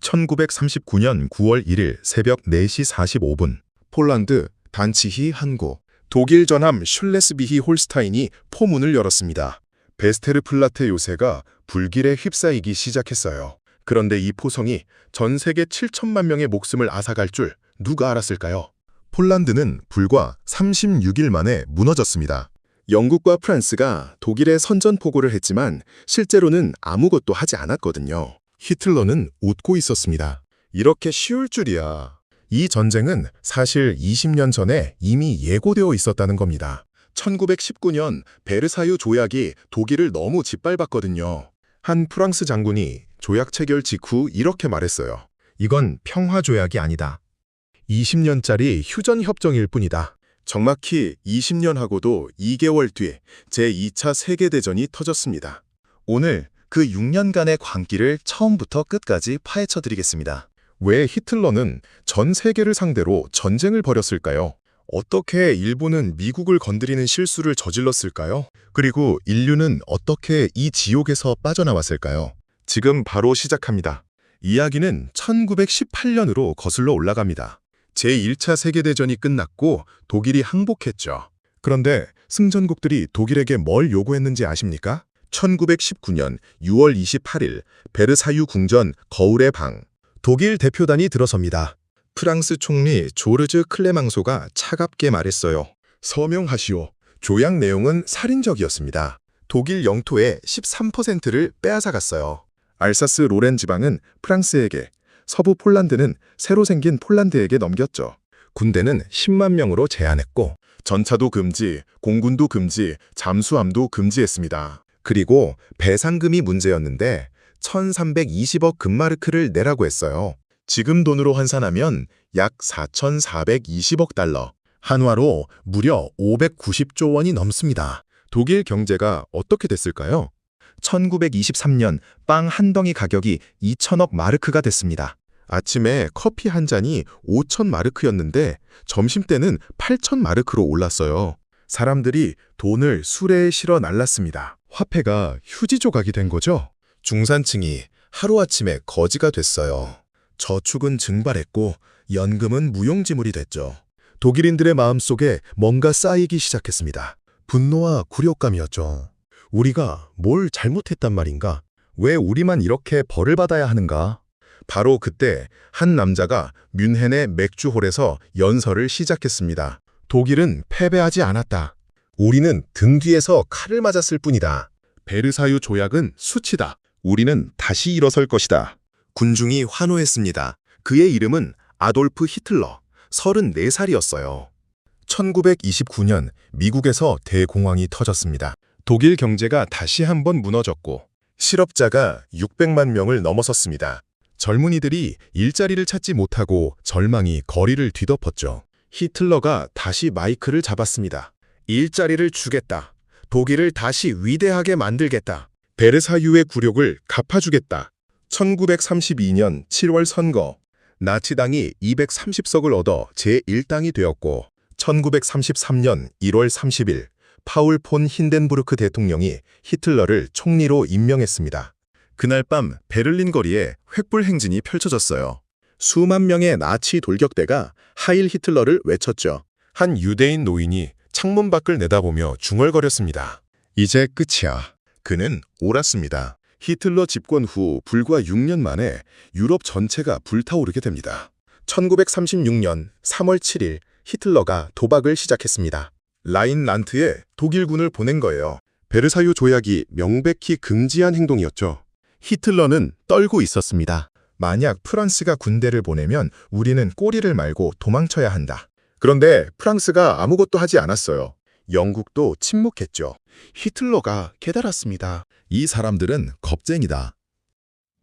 1939년 9월 1일 새벽 4시 45분, 폴란드 단치히 항구, 독일 전함 슐레스비히 홀스타인이 포문을 열었습니다. 베스테르플라테 요새가 불길에 휩싸이기 시작했어요. 그런데 이 포성이 전 세계 7천만 명의 목숨을 앗아갈 줄 누가 알았을까요? 폴란드는 불과 36일 만에 무너졌습니다. 영국과 프랑스가 독일에 선전포고를 했지만 실제로는 아무것도 하지 않았거든요. 히틀러는 웃고 있었습니다. 이렇게 쉬울 줄이야. 이 전쟁은 사실 20년 전에 이미 예고되어 있었다는 겁니다. 1919년 베르사유 조약이 독일을 너무 짓밟았거든요. 한 프랑스 장군이 조약 체결 직후 이렇게 말했어요. 이건 평화조약이 아니다. 20년짜리 휴전협정일 뿐이다. 정확히 20년하고도 2개월 뒤 제2차 세계대전이 터졌습니다. 오늘 그 6년간의 광기를 처음부터 끝까지 파헤쳐드리겠습니다. 왜 히틀러는 전 세계를 상대로 전쟁을 벌였을까요? 어떻게 일본은 미국을 건드리는 실수를 저질렀을까요? 그리고 인류는 어떻게 이 지옥에서 빠져나왔을까요? 지금 바로 시작합니다. 이야기는 1918년으로 거슬러 올라갑니다. 제1차 세계대전이 끝났고 독일이 항복했죠. 그런데 승전국들이 독일에게 뭘 요구했는지 아십니까? 1919년 6월 28일 베르사유 궁전 거울의 방. 독일 대표단이 들어섭니다. 프랑스 총리 조르즈 클레망소가 차갑게 말했어요. 서명하시오. 조약 내용은 살인적이었습니다. 독일 영토의 13%를 빼앗아갔어요. 알사스 로렌 지방은 프랑스에게, 서부 폴란드는 새로 생긴 폴란드에게 넘겼죠. 군대는 10만 명으로 제한했고 전차도 금지, 공군도 금지, 잠수함도 금지했습니다. 그리고 배상금이 문제였는데 1320억 금마르크를 내라고 했어요. 지금 돈으로 환산하면 약 4,420억 달러. 한화로 무려 590조 원이 넘습니다. 독일 경제가 어떻게 됐을까요? 1923년 빵 한 덩이 가격이 2천억 마르크가 됐습니다. 아침에 커피 한 잔이 5천 마르크였는데 점심때는 8천 마르크로 올랐어요. 사람들이 돈을 수레에 실어 날랐습니다. 화폐가 휴지 조각이 된 거죠? 중산층이 하루아침에 거지가 됐어요. 저축은 증발했고 연금은 무용지물이 됐죠. 독일인들의 마음속에 뭔가 쌓이기 시작했습니다. 분노와 굴욕감이었죠. 우리가 뭘 잘못했단 말인가? 왜 우리만 이렇게 벌을 받아야 하는가? 바로 그때 한 남자가 뮌헨의 맥주홀에서 연설을 시작했습니다. 독일은 패배하지 않았다. 우리는 등 뒤에서 칼을 맞았을 뿐이다. 베르사유 조약은 수치다. 우리는 다시 일어설 것이다. 군중이 환호했습니다. 그의 이름은 아돌프 히틀러, 34살이었어요. 1929년 미국에서 대공황이 터졌습니다. 독일 경제가 다시 한번 무너졌고 실업자가 600만 명을 넘어섰습니다. 젊은이들이 일자리를 찾지 못하고 절망이 거리를 뒤덮었죠. 히틀러가 다시 마이크를 잡았습니다. 일자리를 주겠다. 독일을 다시 위대하게 만들겠다. 베르사유의 굴욕을 갚아주겠다. 1932년 7월 선거. 나치당이 230석을 얻어 제1당이 되었고 1933년 1월 30일 파울 폰 힌덴부르크 대통령이 히틀러를 총리로 임명했습니다. 그날 밤 베를린 거리에 횃불 행진이 펼쳐졌어요. 수만 명의 나치 돌격대가 하일 히틀러를 외쳤죠. 한 유대인 노인이 창문 밖을 내다보며 중얼거렸습니다. 이제 끝이야. 그는 옳았습니다. 히틀러 집권 후 불과 6년 만에 유럽 전체가 불타오르게 됩니다. 1936년 3월 7일 히틀러가 도박을 시작했습니다. 라인란트에 독일군을 보낸 거예요. 베르사유 조약이 명백히 금지한 행동이었죠. 히틀러는 떨고 있었습니다. 만약 프랑스가 군대를 보내면 우리는 꼬리를 말고 도망쳐야 한다. 그런데 프랑스가 아무것도 하지 않았어요. 영국도 침묵했죠. 히틀러가 깨달았습니다. 이 사람들은 겁쟁이다.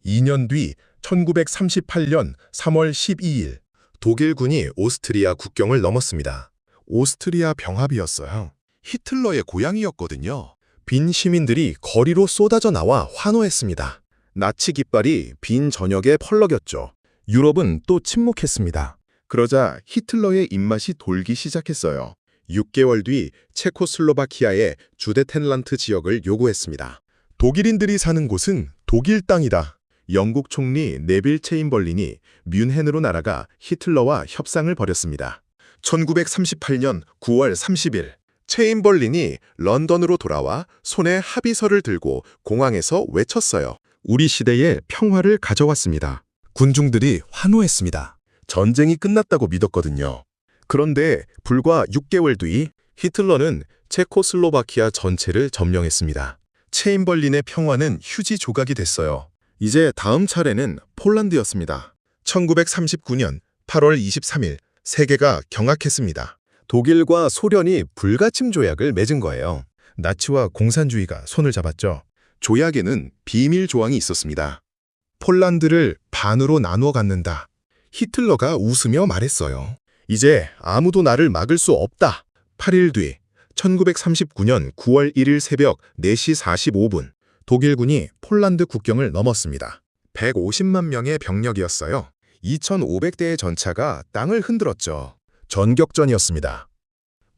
2년 뒤 1938년 3월 12일 독일군이 오스트리아 국경을 넘었습니다. 오스트리아 병합이었어요. 히틀러의 고향이었거든요. 빈 시민들이 거리로 쏟아져 나와 환호했습니다. 나치 깃발이 빈 전역에 펄럭였죠. 유럽은 또 침묵했습니다. 그러자 히틀러의 입맛이 돌기 시작했어요. 6개월 뒤 체코슬로바키아의 주데텐란트 지역을 요구했습니다. 독일인들이 사는 곳은 독일 땅이다. 영국 총리 네빌 체인벌린이 뮌헨으로 날아가 히틀러와 협상을 벌였습니다. 1938년 9월 30일 체인벌린이 런던으로 돌아와 손에 합의서를 들고 공항에서 외쳤어요. 우리 시대에 평화를 가져왔습니다. 군중들이 환호했습니다. 전쟁이 끝났다고 믿었거든요. 그런데 불과 6개월 뒤 히틀러는 체코슬로바키아 전체를 점령했습니다. 체인벌린의 평화는 휴지 조각이 됐어요. 이제 다음 차례는 폴란드였습니다. 1939년 8월 23일 세계가 경악했습니다. 독일과 소련이 불가침 조약을 맺은 거예요. 나치와 공산주의가 손을 잡았죠. 조약에는 비밀 조항이 있었습니다. 폴란드를 반으로 나누어 갖는다. 히틀러가 웃으며 말했어요. 이제 아무도 나를 막을 수 없다. 8일 뒤 1939년 9월 1일 새벽 4시 45분 독일군이 폴란드 국경을 넘었습니다. 150만 명의 병력이었어요. 2,500대의 전차가 땅을 흔들었죠. 전격전이었습니다.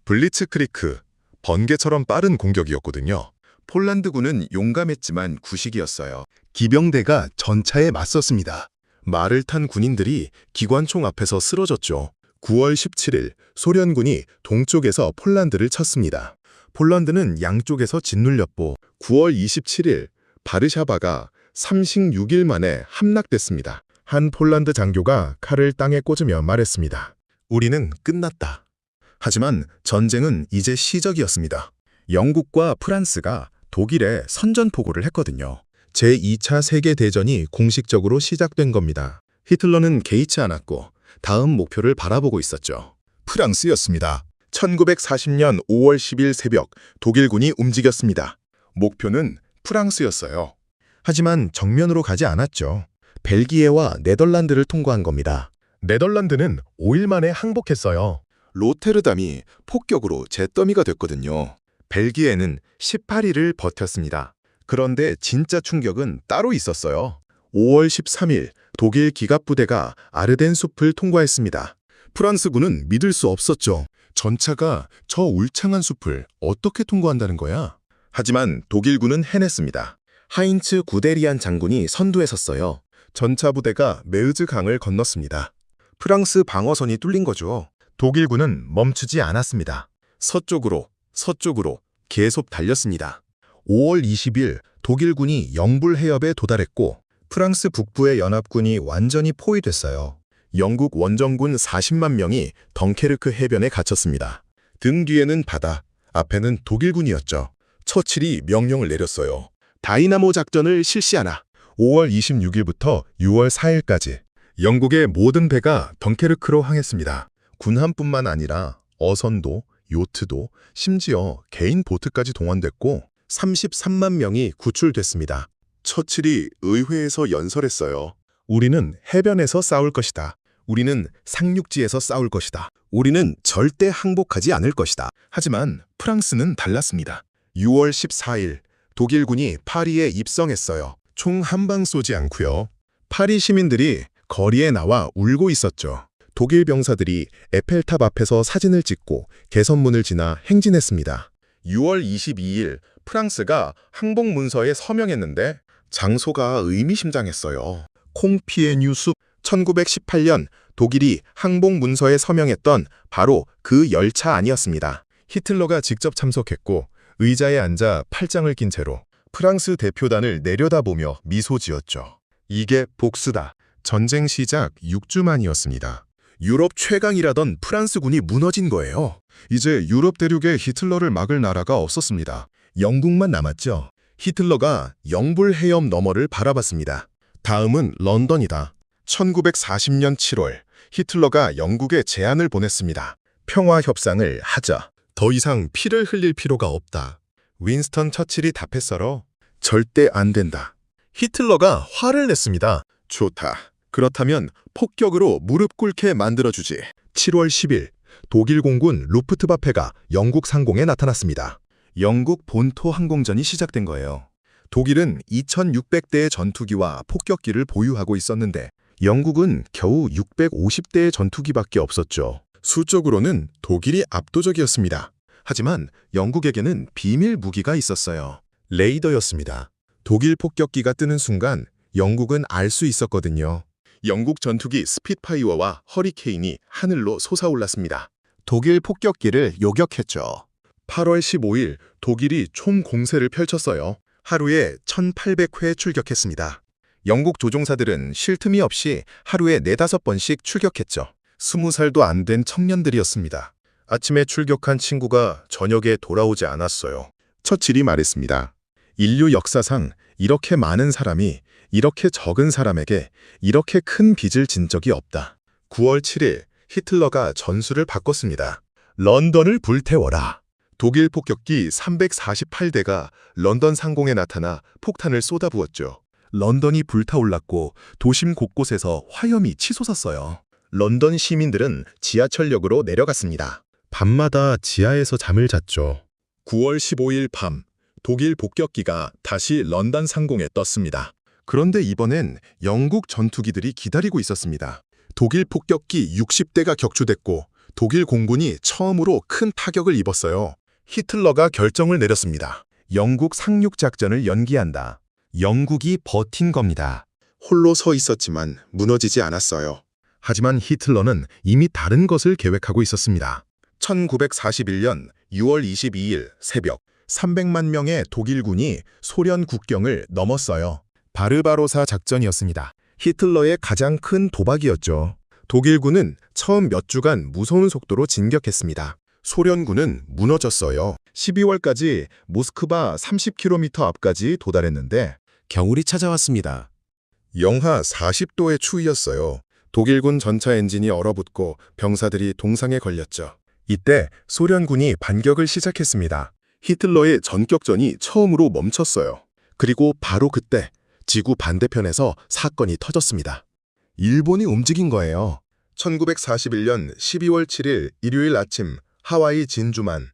블리츠크리크, 번개처럼 빠른 공격이었거든요. 폴란드군은 용감했지만 구식이었어요. 기병대가 전차에 맞섰습니다. 말을 탄 군인들이 기관총 앞에서 쓰러졌죠. 9월 17일 소련군이 동쪽에서 폴란드를 쳤습니다. 폴란드는 양쪽에서 짓눌렸고 9월 27일 바르샤바가 36일 만에 함락됐습니다. 한 폴란드 장교가 칼을 땅에 꽂으며 말했습니다. 우리는 끝났다. 하지만 전쟁은 이제 시작이었습니다. 영국과 프랑스가 독일에 선전포고를 했거든요. 제2차 세계대전이 공식적으로 시작된 겁니다. 히틀러는 개의치 않았고 다음 목표를 바라보고 있었죠. 프랑스였습니다. 1940년 5월 10일 새벽 독일군이 움직였습니다. 목표는 프랑스였어요. 하지만 정면으로 가지 않았죠. 벨기에와 네덜란드를 통과한 겁니다. 네덜란드는 5일 만에 항복했어요. 로테르담이 폭격으로 잿더미가 됐거든요. 벨기에는 18일을 버텼습니다. 그런데 진짜 충격은 따로 있었어요. 5월 13일 독일 기갑부대가 아르덴 숲을 통과했습니다. 프랑스군은 믿을 수 없었죠. 전차가 저 울창한 숲을 어떻게 통과한다는 거야? 하지만 독일군은 해냈습니다. 하인츠 구데리안 장군이 선두에 섰어요. 전차 부대가 메으즈 강을 건넜습니다. 프랑스 방어선이 뚫린 거죠. 독일군은 멈추지 않았습니다. 서쪽으로 계속 달렸습니다. 5월 20일 독일군이 영불 해협에 도달했고 프랑스 북부의 연합군이 완전히 포위됐어요. 영국 원정군 40만 명이 덩케르크 해변에 갇혔습니다. 등 뒤에는 바다, 앞에는 독일군이었죠. 처칠이 명령을 내렸어요. 다이나모 작전을 실시하라. 5월 26일부터 6월 4일까지 영국의 모든 배가 덩케르크로 항했습니다. 군함뿐만 아니라 어선도, 요트도, 심지어 개인 보트까지 동원됐고 33만 명이 구출됐습니다. 처칠이 의회에서 연설했어요. 우리는 해변에서 싸울 것이다. 우리는 상륙지에서 싸울 것이다. 우리는 절대 항복하지 않을 것이다. 하지만 프랑스는 달랐습니다. 6월 14일 독일군이 파리에 입성했어요. 총 한 방 쏘지 않고요. 파리 시민들이 거리에 나와 울고 있었죠. 독일 병사들이 에펠탑 앞에서 사진을 찍고 개선문을 지나 행진했습니다. 6월 22일 프랑스가 항복 문서에 서명했는데 장소가 의미심장했어요. 콩피에뉴 숲. 1918년 독일이 항복 문서에 서명했던 바로 그 열차 안이었습니다. 히틀러가 직접 참석했고 의자에 앉아 팔짱을 낀 채로 프랑스 대표단을 내려다보며 미소 지었죠. 이게 복수다. 전쟁 시작 6주 만이었습니다. 유럽 최강이라던 프랑스군이 무너진 거예요. 이제 유럽 대륙에 히틀러를 막을 나라가 없었습니다. 영국만 남았죠. 히틀러가 영불 해협 너머를 바라봤습니다. 다음은 런던이다. 1940년 7월 히틀러가 영국에 제안을 보냈습니다. 평화 협상을 하자. 더 이상 피를 흘릴 필요가 없다. 윈스턴 처칠이 답했어요. 절대 안 된다. 히틀러가 화를 냈습니다. 좋다. 그렇다면 폭격으로 무릎 꿇게 만들어주지. 7월 10일 독일 공군 루프트바페가 영국 상공에 나타났습니다. 영국 본토 항공전이 시작된 거예요. 독일은 2,600대의 전투기와 폭격기를 보유하고 있었는데 영국은 겨우 650대의 전투기밖에 없었죠. 수적으로는 독일이 압도적이었습니다. 하지만 영국에게는 비밀 무기가 있었어요. 레이더였습니다. 독일 폭격기가 뜨는 순간 영국은 알 수 있었거든요. 영국 전투기 스핏파이어와 허리케인이 하늘로 솟아올랐습니다. 독일 폭격기를 요격했죠. 8월 15일 독일이 총 공세를 펼쳤어요. 하루에 1,800회 출격했습니다. 영국 조종사들은 쉴 틈이 없이 하루에 4-5번씩 출격했죠. 20살도 안 된 청년들이었습니다. 아침에 출격한 친구가 저녁에 돌아오지 않았어요. 처칠이 말했습니다. 인류 역사상 이렇게 많은 사람이 이렇게 적은 사람에게 이렇게 큰 빚을 진 적이 없다. 9월 7일 히틀러가 전술을 바꿨습니다. 런던을 불태워라. 독일 폭격기 348대가 런던 상공에 나타나 폭탄을 쏟아부었죠. 런던이 불타올랐고 도심 곳곳에서 화염이 치솟았어요. 런던 시민들은 지하철역으로 내려갔습니다. 밤마다 지하에서 잠을 잤죠. 9월 15일 밤, 독일 폭격기가 다시 런던 상공에 떴습니다. 그런데 이번엔 영국 전투기들이 기다리고 있었습니다. 독일 폭격기 60대가 격추됐고 독일 공군이 처음으로 큰 타격을 입었어요. 히틀러가 결정을 내렸습니다. 영국 상륙 작전을 연기한다. 영국이 버틴 겁니다. 홀로 서 있었지만 무너지지 않았어요. 하지만 히틀러는 이미 다른 것을 계획하고 있었습니다. 1941년 6월 22일 새벽 300만 명의 독일군이 소련 국경을 넘었어요. 바르바로사 작전이었습니다. 히틀러의 가장 큰 도박이었죠. 독일군은 처음 몇 주간 무서운 속도로 진격했습니다. 소련군은 무너졌어요. 12월까지 모스크바 30km 앞까지 도달했는데 겨울이 찾아왔습니다. 영하 40도의 추위였어요. 독일군 전차 엔진이 얼어붙고 병사들이 동상에 걸렸죠. 이때 소련군이 반격을 시작했습니다. 히틀러의 전격전이 처음으로 멈췄어요. 그리고 바로 그때 지구 반대편에서 사건이 터졌습니다. 일본이 움직인 거예요. 1941년 12월 7일 일요일 아침 하와이 진주만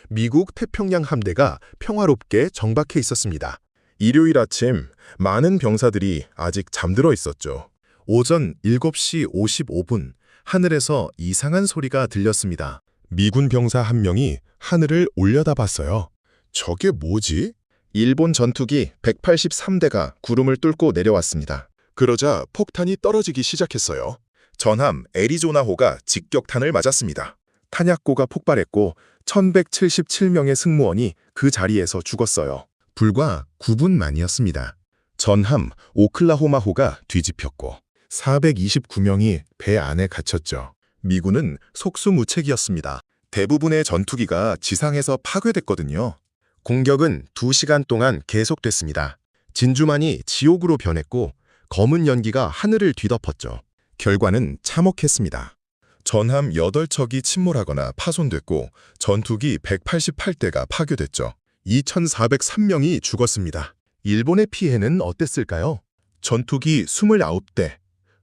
미국 태평양 함대가 평화롭게 정박해 있었습니다. 일요일 아침 많은 병사들이 아직 잠들어 있었죠. 오전 7시 55분 하늘에서 이상한 소리가 들렸습니다. 미군 병사 한 명이 하늘을 올려다봤어요. 저게 뭐지? 일본 전투기 183대가 구름을 뚫고 내려왔습니다. 그러자 폭탄이 떨어지기 시작했어요. 전함 애리조나호가 직격탄을 맞았습니다. 탄약고가 폭발했고 1177명의 승무원이 그 자리에서 죽었어요. 불과 9분 만이었습니다. 전함 오클라호마호가 뒤집혔고 429명이 배 안에 갇혔죠. 미군은 속수무책이었습니다. 대부분의 전투기가 지상에서 파괴됐거든요. 공격은 2시간 동안 계속됐습니다. 진주만이 지옥으로 변했고 검은 연기가 하늘을 뒤덮었죠. 결과는 참혹했습니다. 전함 8척이 침몰하거나 파손됐고 전투기 188대가 파괴됐죠. 2,403명이 죽었습니다. 일본의 피해는 어땠을까요? 전투기 29대,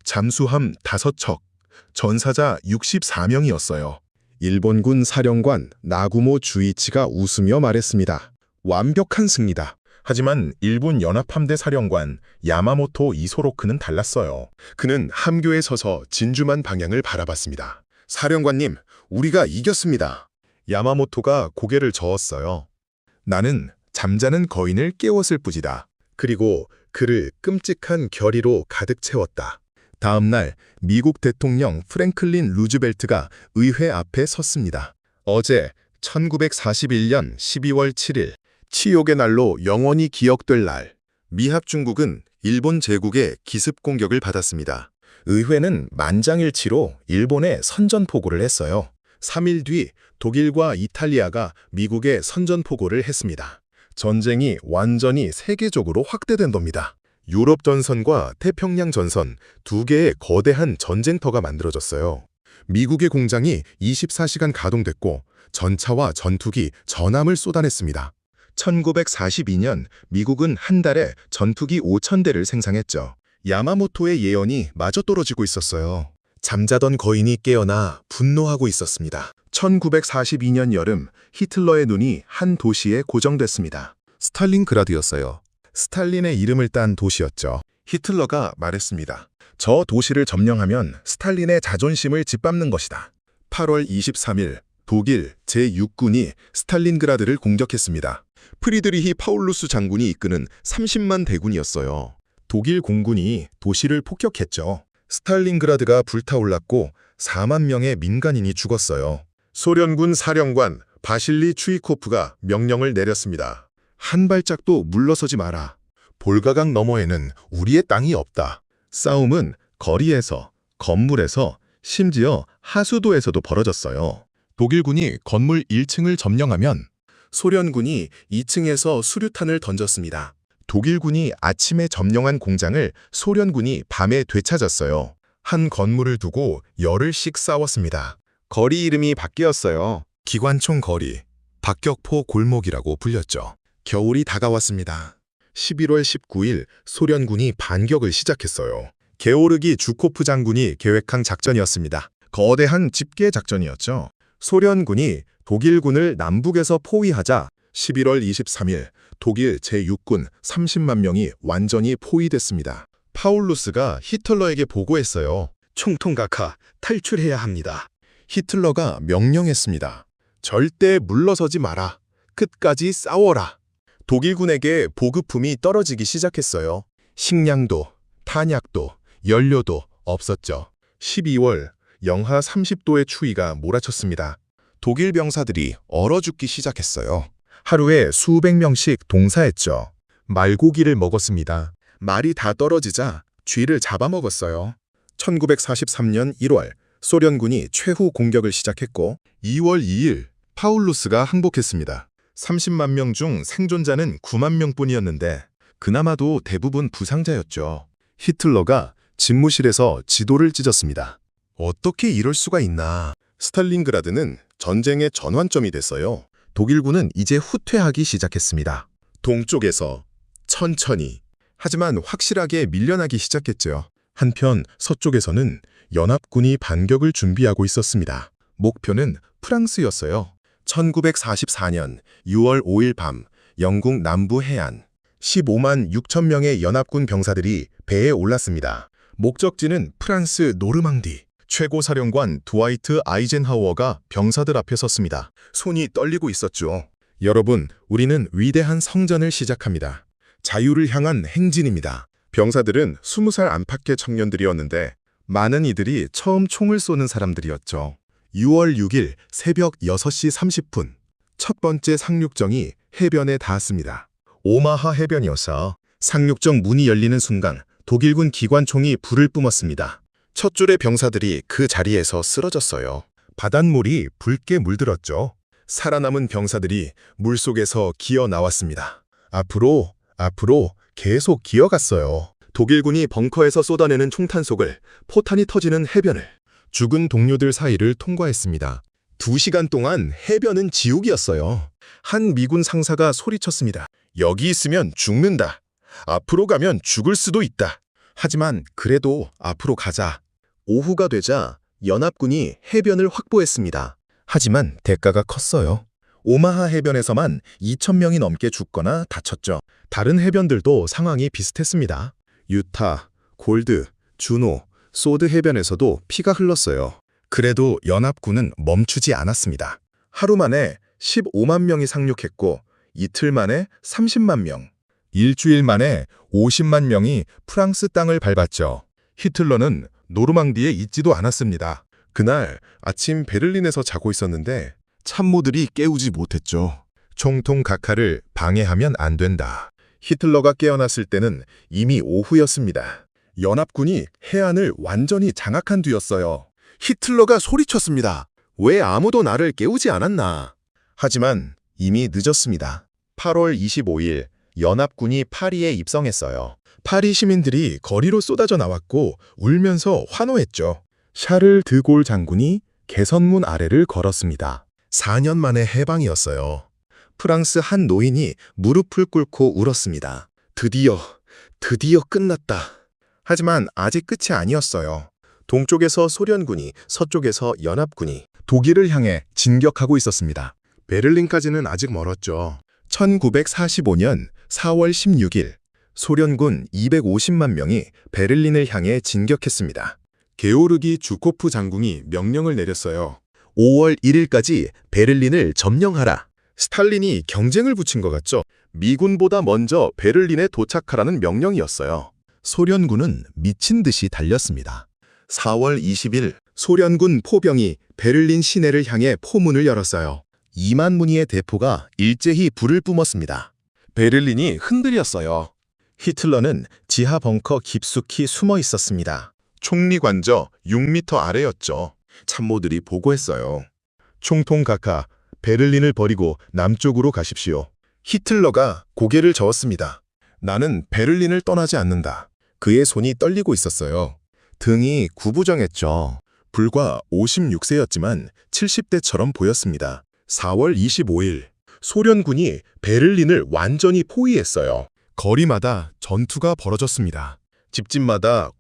잠수함 5척, 전사자 64명이었어요. 일본군 사령관 나구모 주이치가 웃으며 말했습니다. 완벽한 승리다. 하지만 일본 연합함대 사령관 야마모토 이소로크는 달랐어요. 그는 함교에 서서 진주만 방향을 바라봤습니다. 사령관님, 우리가 이겼습니다. 야마모토가 고개를 저었어요. 나는 잠자는 거인을 깨웠을 뿐이다. 그리고 그를 끔찍한 결의로 가득 채웠다. 다음 날 미국 대통령 프랭클린 루즈벨트가 의회 앞에 섰습니다. 어제 1941년 12월 7일 치욕의 날로 영원히 기억될 날. 미합중국은 일본 제국의 기습 공격을 받았습니다. 의회는 만장일치로 일본에 선전포고를 했어요. 3일 뒤 독일과 이탈리아가 미국에 선전포고를 했습니다. 전쟁이 완전히 세계적으로 확대된 겁니다. 유럽 전선과 태평양 전선 2개의 거대한 전쟁터가 만들어졌어요. 미국의 공장이 24시간 가동됐고 전차와 전투기, 전함을 쏟아냈습니다. 1942년 미국은 한 달에 전투기 5,000대를 생산했죠. 야마모토의 예언이 맞아떨어지고 있었어요. 잠자던 거인이 깨어나 분노하고 있었습니다. 1942년 여름 히틀러의 눈이 한 도시에 고정됐습니다. 스탈린그라드였어요. 스탈린의 이름을 딴 도시였죠. 히틀러가 말했습니다. 저 도시를 점령하면 스탈린의 자존심을 짓밟는 것이다. 8월 23일 독일 제6군이 스탈린그라드를 공격했습니다. 프리드리히 파울루스 장군이 이끄는 30만 대군이었어요. 독일 공군이 도시를 폭격했죠. 스탈린그라드가 불타올랐고 4만 명의 민간인이 죽었어요. 소련군 사령관 바실리 추이코프가 명령을 내렸습니다. 한 발짝도 물러서지 마라. 볼가강 너머에는 우리의 땅이 없다. 싸움은 거리에서, 건물에서, 심지어 하수도에서도 벌어졌어요. 독일군이 건물 1층을 점령하면 소련군이 2층에서 수류탄을 던졌습니다. 독일군이 아침에 점령한 공장을 소련군이 밤에 되찾았어요. 한 건물을 두고 열흘씩 싸웠습니다. 거리 이름이 바뀌었어요. 기관총 거리, 박격포 골목이라고 불렸죠. 겨울이 다가왔습니다. 11월 19일 소련군이 반격을 시작했어요. 게오르기 주코프 장군이 계획한 작전이었습니다. 거대한 집계 작전이었죠. 소련군이 독일군을 남북에서 포위하자 11월 23일 독일 제6군 30만 명이 완전히 포위됐습니다. 파울루스가 히틀러에게 보고했어요. 총통각하, 탈출해야 합니다. 히틀러가 명령했습니다. 절대 물러서지 마라. 끝까지 싸워라. 독일군에게 보급품이 떨어지기 시작했어요. 식량도, 탄약도, 연료도 없었죠. 12월 영하 30도의 추위가 몰아쳤습니다. 독일 병사들이 얼어 죽기 시작했어요. 하루에 수백 명씩 동사했죠. 말고기를 먹었습니다. 말이 다 떨어지자 쥐를 잡아먹었어요. 1943년 1월 소련군이 최후 공격을 시작했고 2월 2일 파울루스가 항복했습니다. 30만 명 중 생존자는 9만 명뿐이었는데 그나마도 대부분 부상자였죠. 히틀러가 집무실에서 지도를 찢었습니다. 어떻게 이럴 수가 있나. 스탈린그라드는 전쟁의 전환점이 됐어요. 독일군은 이제 후퇴하기 시작했습니다. 동쪽에서 천천히, 하지만 확실하게 밀려나기 시작했죠. 한편 서쪽에서는 연합군이 반격을 준비하고 있었습니다. 목표는 프랑스였어요. 1944년 6월 5일 밤 영국 남부 해안 15만 6천 명의 연합군 병사들이 배에 올랐습니다. 목적지는 프랑스 노르망디. 최고사령관 드와이트 아이젠하워가 병사들 앞에 섰습니다. 손이 떨리고 있었죠. 여러분, 우리는 위대한 성전을 시작합니다. 자유를 향한 행진입니다. 병사들은 20살 안팎의 청년들이었는데 많은 이들이 처음 총을 쏘는 사람들이었죠. 6월 6일 새벽 6시 30분 첫 번째 상륙정이 해변에 닿았습니다. 오마하 해변이었어. 상륙정 문이 열리는 순간 독일군 기관총이 불을 뿜었습니다. 첫 줄의 병사들이 그 자리에서 쓰러졌어요. 바닷물이 붉게 물들었죠. 살아남은 병사들이 물속에서 기어 나왔습니다. 앞으로 계속 기어갔어요. 독일군이 벙커에서 쏟아내는 총탄속을 포탄이 터지는 해변을 죽은 동료들 사이를 통과했습니다. 2시간 동안 해변은 지옥이었어요. 한 미군 상사가 소리쳤습니다. 여기 있으면 죽는다. 앞으로 가면 죽을 수도 있다. 하지만 그래도 앞으로 가자. 오후가 되자 연합군이 해변을 확보했습니다. 하지만 대가가 컸어요. 오마하 해변에서만 2,000명이 넘게 죽거나 다쳤죠. 다른 해변들도 상황이 비슷했습니다. 유타, 골드, 주노, 소드 해변에서도 피가 흘렀어요. 그래도 연합군은 멈추지 않았습니다. 하루 만에 15만 명이 상륙했고 이틀 만에 30만 명, 일주일 만에 50만 명이 프랑스 땅을 밟았죠. 히틀러는 노르망디에 있지도 않았습니다. 그날 아침 베를린에서 자고 있었는데 참모들이 깨우지 못했죠. 총통 각하를 방해하면 안 된다. 히틀러가 깨어났을 때는 이미 오후였습니다. 연합군이 해안을 완전히 장악한 뒤였어요. 히틀러가 소리쳤습니다. 왜 아무도 나를 깨우지 않았나? 하지만 이미 늦었습니다. 8월 25일 연합군이 파리에 입성했어요. 파리 시민들이 거리로 쏟아져 나왔고 울면서 환호했죠. 샤를 드골 장군이 개선문 아래를 걸었습니다. 4년 만의 해방이었어요. 프랑스 한 노인이 무릎을 꿇고 울었습니다. 드디어 끝났다. 하지만 아직 끝이 아니었어요. 동쪽에서 소련군이, 서쪽에서 연합군이 독일을 향해 진격하고 있었습니다. 베를린까지는 아직 멀었죠. 1945년 4월 16일 소련군 250만 명이 베를린을 향해 진격했습니다. 게오르기 주코프 장군이 명령을 내렸어요. 5월 1일까지 베를린을 점령하라. 스탈린이 경쟁을 붙인 것 같죠? 미군보다 먼저 베를린에 도착하라는 명령이었어요. 소련군은 미친 듯이 달렸습니다. 4월 20일 소련군 포병이 베를린 시내를 향해 포문을 열었어요. 2만 무니의 대포가 일제히 불을 뿜었습니다. 베를린이 흔들렸어요. 히틀러는 지하 벙커 깊숙이 숨어 있었습니다. 총리 관저 6m 아래였죠. 참모들이 보고했어요. 총통 각하, 베를린을 버리고 남쪽으로 가십시오. 히틀러가 고개를 저었습니다. 나는 베를린을 떠나지 않는다. 그의 손이 떨리고 있었어요. 등이 구부정했죠. 불과 56세였지만 70대처럼 보였습니다. 4월 25일 소련군이 베를린을 완전히 포위했어요. 거리마다 전투가 벌어졌습니다. 집집마다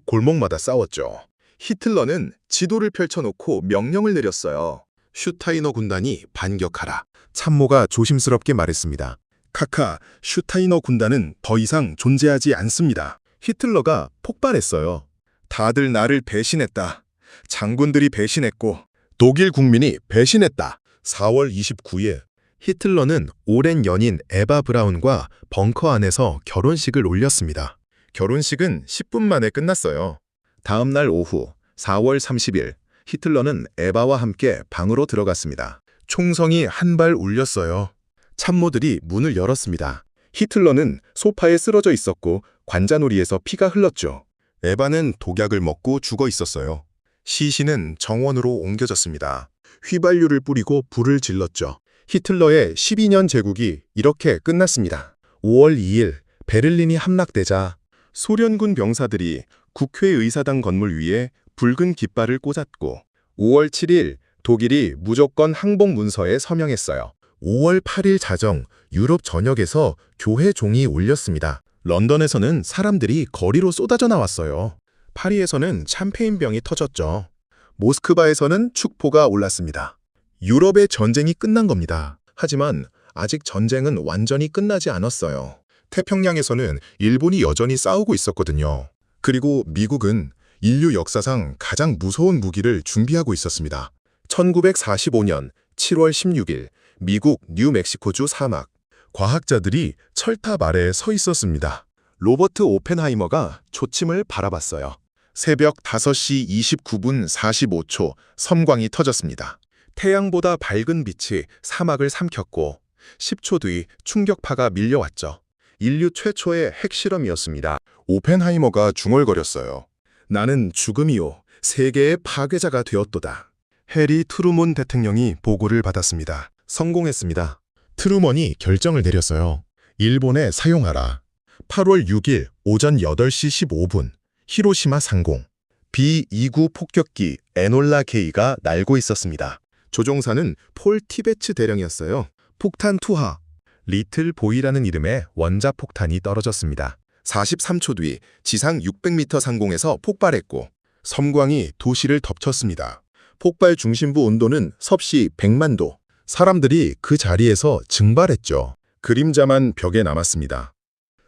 골목마다 싸웠죠. 히틀러는 지도를 펼쳐놓고 명령을 내렸어요. 슈타이너 군단이 반격하라. 참모가 조심스럽게 말했습니다. 카카, 슈타이너 군단은 더 이상 존재하지 않습니다. 히틀러가 폭발했어요. 다들 나를 배신했다. 장군들이 배신했고 독일 국민이 배신했다. 4월 29일 히틀러는 오랜 연인 에바 브라운과 벙커 안에서 결혼식을 올렸습니다. 결혼식은 10분 만에 끝났어요. 다음 날 오후 4월 30일 히틀러는 에바와 함께 방으로 들어갔습니다. 총성이 한 발 울렸어요. 참모들이 문을 열었습니다. 히틀러는 소파에 쓰러져 있었고 관자놀이에서 피가 흘렀죠. 에바는 독약을 먹고 죽어 있었어요. 시신은 정원으로 옮겨졌습니다. 휘발유를 뿌리고 불을 질렀죠. 히틀러의 12년 제국이 이렇게 끝났습니다. 5월 2일 베를린이 함락되자 소련군 병사들이 국회의사당 건물 위에 붉은 깃발을 꽂았고 5월 7일 독일이 무조건 항복 문서에 서명했어요. 5월 8일 자정 유럽 전역에서 교회 종이 울렸습니다. 런던에서는 사람들이 거리로 쏟아져 나왔어요. 파리에서는 샴페인병이 터졌죠. 모스크바에서는 축포가 올랐습니다. 유럽의 전쟁이 끝난 겁니다. 하지만 아직 전쟁은 완전히 끝나지 않았어요. 태평양에서는 일본이 여전히 싸우고 있었거든요. 그리고 미국은 인류 역사상 가장 무서운 무기를 준비하고 있었습니다. 1945년 7월 16일 미국 뉴멕시코주 사막. 과학자들이 철탑 아래에 서 있었습니다. 로버트 오펜하이머가 초침을 바라봤어요. 새벽 5시 29분 45초 섬광이 터졌습니다. 태양보다 밝은 빛이 사막을 삼켰고 10초 뒤 충격파가 밀려왔죠. 인류 최초의 핵실험이었습니다. 오펜하이머가 중얼거렸어요. 나는 죽음이요 세계의 파괴자가 되었도다. 해리 트루먼 대통령이 보고를 받았습니다. 성공했습니다. 트루먼이 결정을 내렸어요. 일본에 사용하라. 8월 6일 오전 8시 15분 히로시마 상공. B-29 폭격기 에놀라 K가 날고 있었습니다. 조종사는 폴 티베츠 대령이었어요. 폭탄 투하. 리틀 보이라는 이름의 원자 폭탄이 떨어졌습니다. 43초 뒤 지상 600m 상공에서 폭발했고 섬광이 도시를 덮쳤습니다. 폭발 중심부 온도는 섭씨 100만 도. 사람들이 그 자리에서 증발했죠. 그림자만 벽에 남았습니다.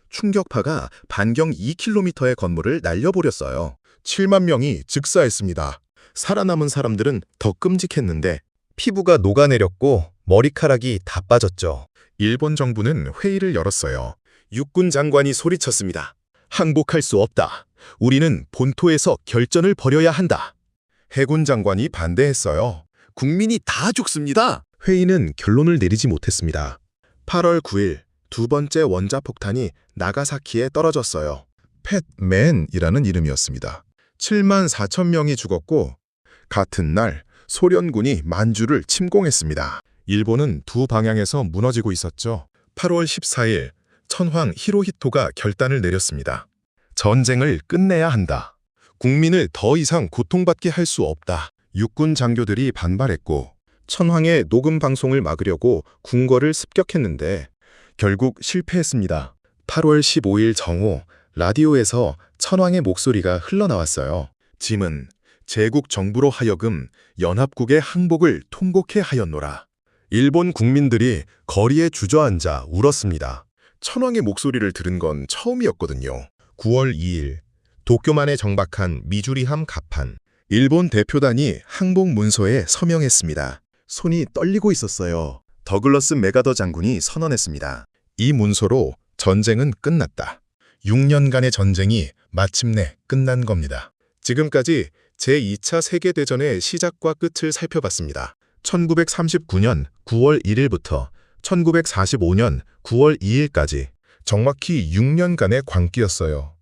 충격파가 반경 2km의 건물을 날려버렸어요. 7만 명이 즉사했습니다. 살아남은 사람들은 더 끔찍했는데 피부가 녹아내렸고 머리카락이 다 빠졌죠. 일본 정부는 회의를 열었어요. 육군 장관이 소리쳤습니다. 항복할 수 없다. 우리는 본토에서 결전을 벌여야 한다. 해군 장관이 반대했어요. 국민이 다 죽습니다. 회의는 결론을 내리지 못했습니다. 8월 9일 두 번째 원자폭탄이 나가사키에 떨어졌어요. 팻맨이라는 이름이었습니다. 7만 4천 명이 죽었고 같은 날 소련군이 만주를 침공했습니다. 일본은 두 방향에서 무너지고 있었죠. 8월 14일 천황 히로히토가 결단을 내렸습니다. 전쟁을 끝내야 한다. 국민을 더 이상 고통받게 할 수 없다. 육군 장교들이 반발했고 천황의 녹음 방송을 막으려고 궁궐을 습격했는데 결국 실패했습니다. 8월 15일 정오 라디오에서 천황의 목소리가 흘러나왔어요. 짐은 제국 정부로 하여금 연합국의 항복을 통곡해 하였노라. 일본 국민들이 거리에 주저앉아 울었습니다. 천황의 목소리를 들은 건 처음이었거든요. 9월 2일 도쿄만에 정박한 미주리함 가판. 일본 대표단이 항복 문서에 서명했습니다. 손이 떨리고 있었어요. 더글러스 메가더 장군이 선언했습니다. 이 문서로 전쟁은 끝났다. 6년간의 전쟁이 마침내 끝난 겁니다. 지금까지 제2차 세계대전의 시작과 끝을 살펴봤습니다. 1939년 9월 1일부터 1945년 9월 2일까지 정확히 6년간의 광기였어요.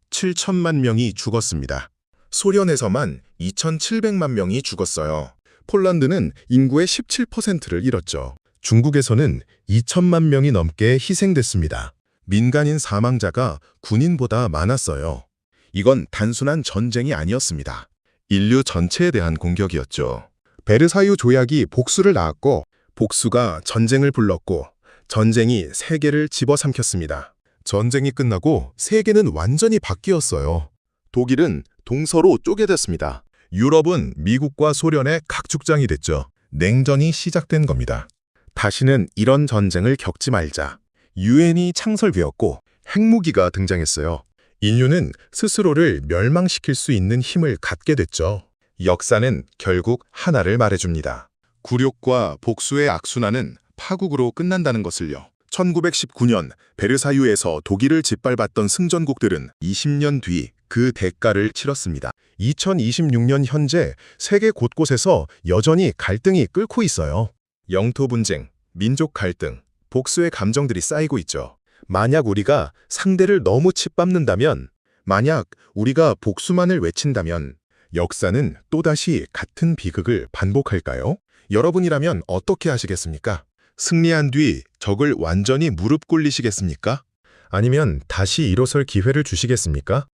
7천만 명이 죽었습니다. 소련에서만 2,700만 명이 죽었어요. 폴란드는 인구의 17%를 잃었죠. 중국에서는 2천만 명이 넘게 희생됐습니다. 민간인 사망자가 군인보다 많았어요. 이건 단순한 전쟁이 아니었습니다. 인류 전체에 대한 공격이었죠. 베르사유 조약이 복수를 낳았고, 복수가 전쟁을 불렀고, 전쟁이 세계를 집어삼켰습니다. 전쟁이 끝나고 세계는 완전히 바뀌었어요. 독일은 동서로 쪼개졌습니다. 유럽은 미국과 소련의 각축장이 됐죠. 냉전이 시작된 겁니다. 다시는 이런 전쟁을 겪지 말자. 유엔이 창설되었고 핵무기가 등장했어요. 인류는 스스로를 멸망시킬 수 있는 힘을 갖게 됐죠. 역사는 결국 하나를 말해줍니다. 굴욕과 복수의 악순환은 파국으로 끝난다는 것을요. 1919년 베르사유에서 독일을 짓밟았던 승전국들은 20년 뒤 그 대가를 치렀습니다. 2026년 현재 세계 곳곳에서 여전히 갈등이 끓고 있어요. 영토 분쟁, 민족 갈등, 복수의 감정들이 쌓이고 있죠. 만약 우리가 상대를 너무 짓밟는다면, 만약 우리가 복수만을 외친다면 역사는 또다시 같은 비극을 반복할까요? 여러분이라면 어떻게 하시겠습니까? 승리한 뒤 적을 완전히 무릎 꿇리시겠습니까? 아니면 다시 일어설 기회를 주시겠습니까?